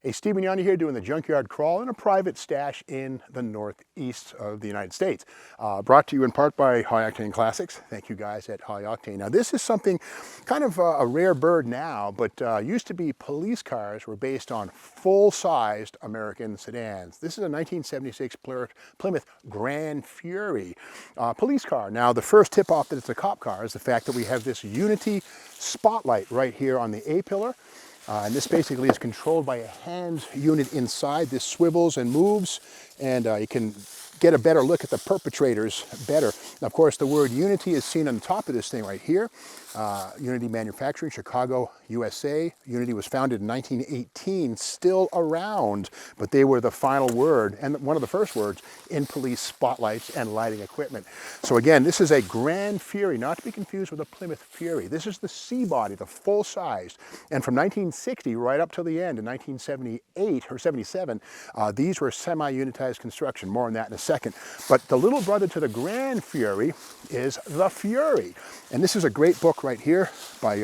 Hey, Steve Mignani here doing the Junkyard Crawl in a private stash in the northeast of the United States. Brought to you in part by High Octane Classics. Thank you guys at High Octane. Now this is something kind of a rare bird now, but used to be police cars were based on full-sized American sedans. This is a 1976 Plymouth Gran Fury police car. Now the first tip-off that it's a cop car is the fact that we have this Unity spotlight right here on the A-pillar. And this basically is controlled by a hand unit inside. This swivels and moves, and you can get a better look at the perpetrators better. Now, of course, the word Unity is seen on the top of this thing right here. Unity Manufacturing, Chicago, USA. Unity was founded in 1918, still around, but they were the final word and one of the first words in police spotlights and lighting equipment. So again, this is a Gran Fury, not to be confused with a Plymouth Fury. This is the C-body, the full-sized. And from 1960 right up to the end in 1978 or 77, these were semi-unitized construction. More on that in a second. But the little brother to the Gran Fury is the Fury. And this is a great book right here by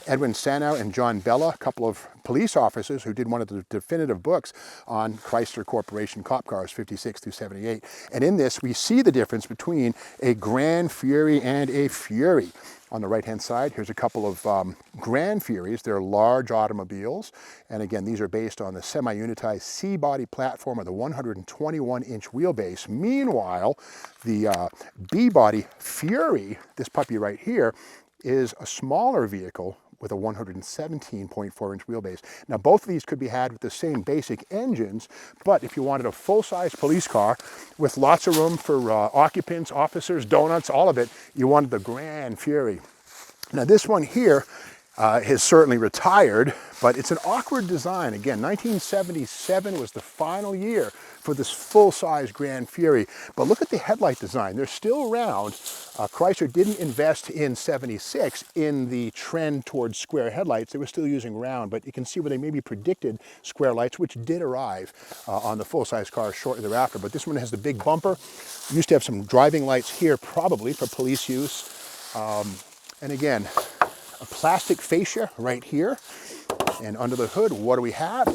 Edwin Sanow and John Bella, a couple of police officers who did one of the definitive books on Chrysler Corporation cop cars, 56 through 78. And in this, we see the difference between a Gran Fury and a Fury. On the right-hand side, here's a couple of Gran Furies. They're large automobiles. And again, these are based on the semi-unitized C-body platform of the 121-inch wheelbase. Meanwhile, the B-body Fury, this puppy right here, is a smaller vehicle with a 117.4-inch wheelbase. Now, both of these could be had with the same basic engines, but if you wanted a full-size police car with lots of room for occupants, officers, donuts, all of it, you wanted the Gran Fury. Now, this one here is certainly retired, but it's an awkward design. Again, 1977 was the final year for this full-size Gran Fury. But look at the headlight design. They're still around. Chrysler didn't invest in 76 in the trend towards square headlights. They were still using round, but you can see where they maybe predicted square lights, which did arrive on the full-size cars shortly thereafter. But this one has the big bumper. Used to have some driving lights here, probably for police use. And again, a plastic fascia right here. And under the hood, what do we have?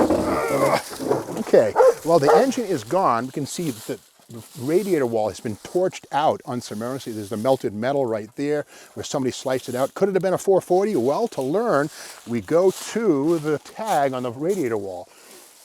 Okay, well, the engine is gone. We can see that the radiator wall has been torched out unceremoniously. There's the melted metal right there where somebody sliced it out. Could it have been a 440? Well, to learn, we go to the tag on the radiator wall.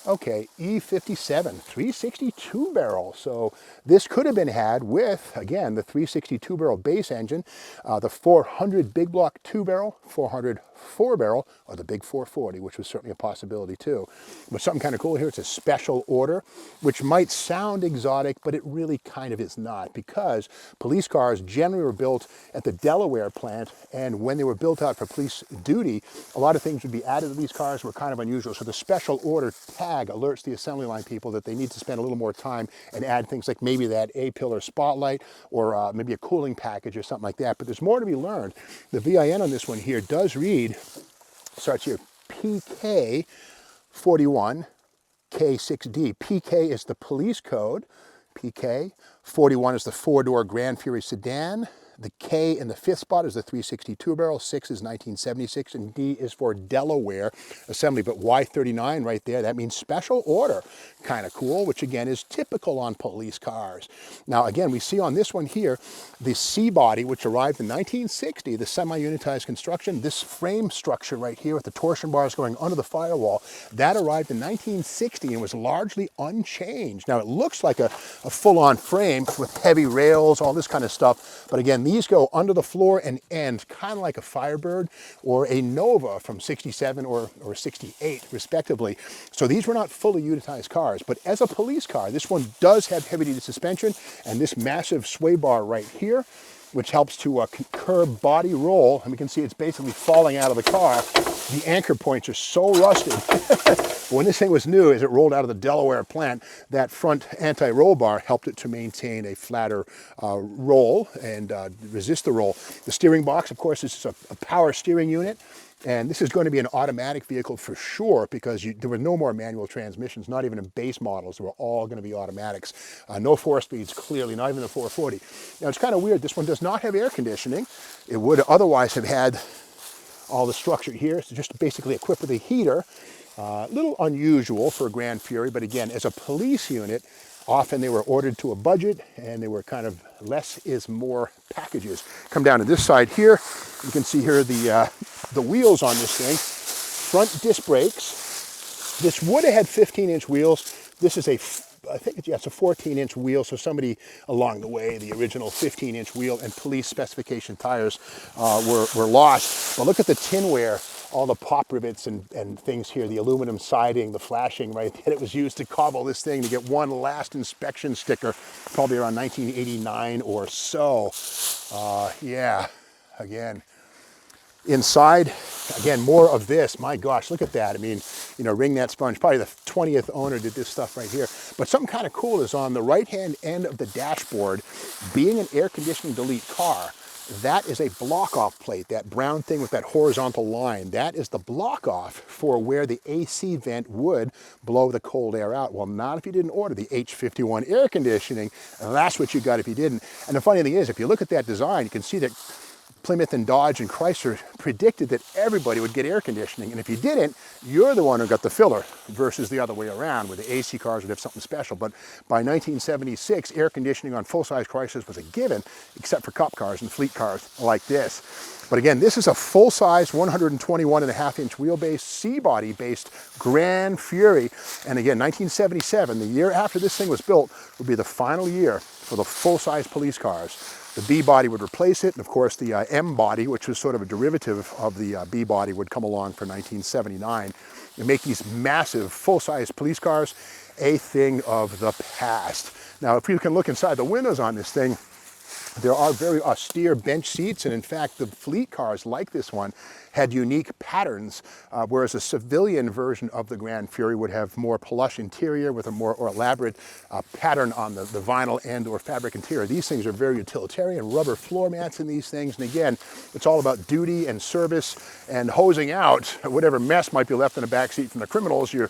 Okay, E57, 362 barrel. So this could have been had with, again, the 362 barrel base engine, the 400 big block 2 barrel, 400 4 barrel, or the big 440, which was certainly a possibility too. But something kind of cool here, it's a special order, which might sound exotic, but it really kind of is not, because police cars generally were built at the Delaware plant, and when they were built out for police duty, a lot of things would be added to these cars were kind of unusual. So the special order tag alerts the assembly line people that they need to spend a little more time and add things like maybe that A-pillar spotlight or maybe a cooling package or something like that. But there's more to be learned. The VIN on this one here does read, starts here, PK41 K6D. PK is the police code. PK 41 is the four-door Gran Fury sedan. The K in the fifth spot is the 362 barrel, 6 is 1976, and D is for Delaware assembly. But Y39 right there, that means special order. Kind of cool, which again is typical on police cars. Now again, we see on this one here, the C-body, which arrived in 1960, the semi-unitized construction, this frame structure right here with the torsion bars going under the firewall, that arrived in 1960 and was largely unchanged. Now it looks like a full-on frame with heavy rails, all this kind of stuff, but again, these go under the floor and end kind of like a Firebird or a Nova from 67 or 68 respectively. So these were not fully unitized cars, but as a police car, this one does have heavy-duty suspension and this massive sway bar right here, which helps to curb body roll. And we can see it's basically falling out of the car. The anchor points are so rusted. When this thing was new, as it rolled out of the Delaware plant, that front anti-roll bar helped it to maintain a flatter roll and resist the roll. The steering box, of course, this is a power steering unit. And this is going to be an automatic vehicle for sure, because there were no more manual transmissions, not even in base models. They were all going to be automatics. No 4-speeds, clearly, not even the 440. Now, it's kind of weird. This one does not have air conditioning. It would otherwise have had all the structure here. It's just basically equipped with a heater. A little unusual for a Gran Fury, but again, as a police unit, often they were ordered to a budget and they were kind of less is more packages. Come down to this side here, you can see here the wheels on this thing. Front disc brakes. This would have had 15-inch wheels. This is I think it's a 14-inch wheel, so somebody along the way, the original 15-inch wheel and police specification tires were lost. But look at the tinware, all the pop rivets and things here, the aluminum siding, the flashing, right? That it was used to cobble this thing to get one last inspection sticker, probably around 1989 or so. Yeah, again. Inside, again, more of this. My gosh, look at that. I mean, you know, ring that sponge. Probably the 20th owner did this stuff right here. But something kind of cool is on the right-hand end of the dashboard, being an air conditioning delete car, that is a block-off plate, that brown thing with that horizontal line. That is the block-off for where the AC vent would blow the cold air out. Well, not if you didn't order the H51 air conditioning. And that's what you got if you didn't. And the funny thing is, if you look at that design, you can see that Plymouth and Dodge and Chrysler predicted that everybody would get air conditioning. And if you didn't, you're the one who got the filler versus the other way around, where the AC cars would have something special. But by 1976, air conditioning on full-size Chryslers was a given, except for Kop cars and fleet cars like this. But again, this is a full-size 121.5-inch wheelbase, C-body based Gran Fury. And again, 1977, the year after this thing was built, would be the final year for the full-size police cars. The B body would replace it, and of course the M body, which was sort of a derivative of the B body, would come along for 1979 and make these massive full-size police cars a thing of the past. Now, if you can look inside the windows on this thing, there are very austere bench seats, and in fact, the fleet cars like this one had unique patterns, whereas a civilian version of the Gran Fury would have more plush interior with a more elaborate pattern on the vinyl and or fabric interior. These things are very utilitarian, rubber floor mats in these things, and again, it's all about duty and service and hosing out whatever mess might be left in the back seat from the criminals you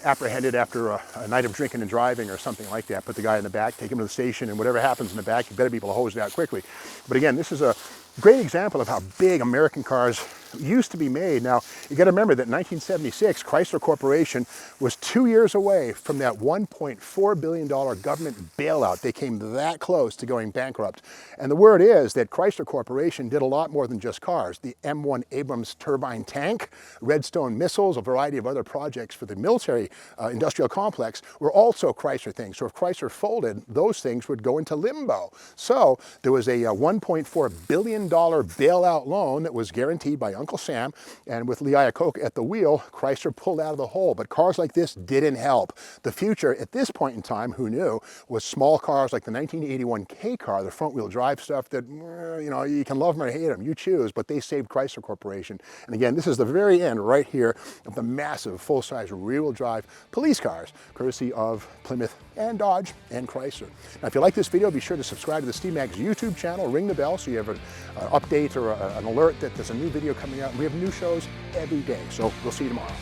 apprehended after a night of drinking and driving or something like that. Put the guy in the back, take him to the station, and whatever happens in the back, you better be able to hose it out quickly. But again, this is a great example of how big American cars used to be made. Now, you got to remember that in 1976, Chrysler Corporation was 2 years away from that $1.4 billion government bailout. They came that close to going bankrupt. And the word is that Chrysler Corporation did a lot more than just cars. The M1 Abrams turbine tank, Redstone missiles, a variety of other projects for the military industrial complex were also Chrysler things. So if Chrysler folded, those things would go into limbo. So there was a $1.4 billion bailout loan that was guaranteed by Uncle Sam, and with Lee Iacocca at the wheel, Chrysler pulled out of the hole. But cars like this didn't help. The future at this point in time, who knew, was small cars like the 1981 K car, the front-wheel drive stuff that, you know, you can love them or hate them, you choose, but they saved Chrysler Corporation. And again, this is the very end right here of the massive full-size rear-wheel drive police cars, courtesy of Plymouth and Dodge and Chrysler. Now, if you like this video, be sure to subscribe to the Steve Maggs YouTube channel, ring the bell so you have an update or an alert that there's a new video coming out. We have new shows every day, so we'll see you tomorrow.